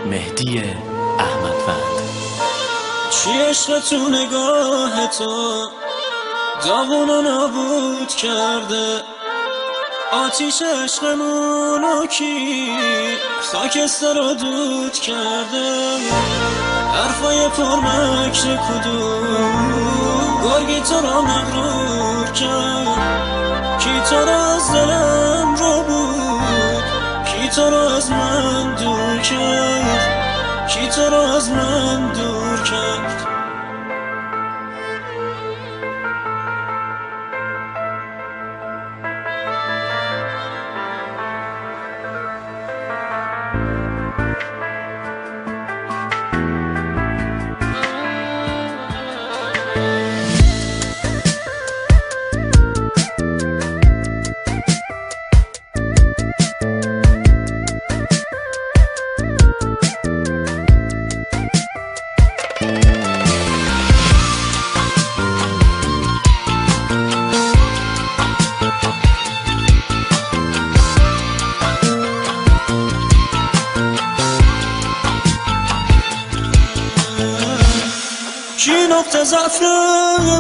مهدی احمدوند. چی عشق تو نگاه تو داغونو نابود کرده، آتیش عشقمونو کی خاکستر رو دود کرده، حرفای پرمکر کدوم گرگی تو رو مغرور کرد، کی تو رو از دلم رو بود، کی تو رو از من دور کرد، کی تو رو از من دور کرد. کی نقطه ضعف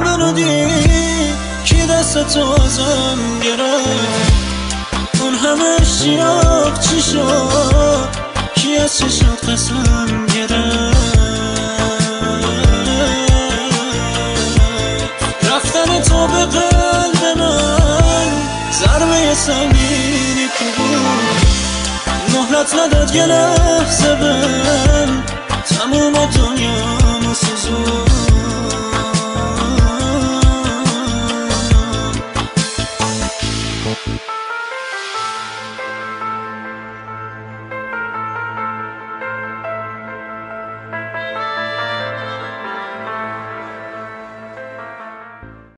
منو دید، کی دست تو ازم گرفت، اون همه اشتیاق چی شد، کی از چشات قسم گرفت، رفتن تو به قلب من ضربه سنگینی بود، مهلت نداد یه لحظه بهم تموم دنیا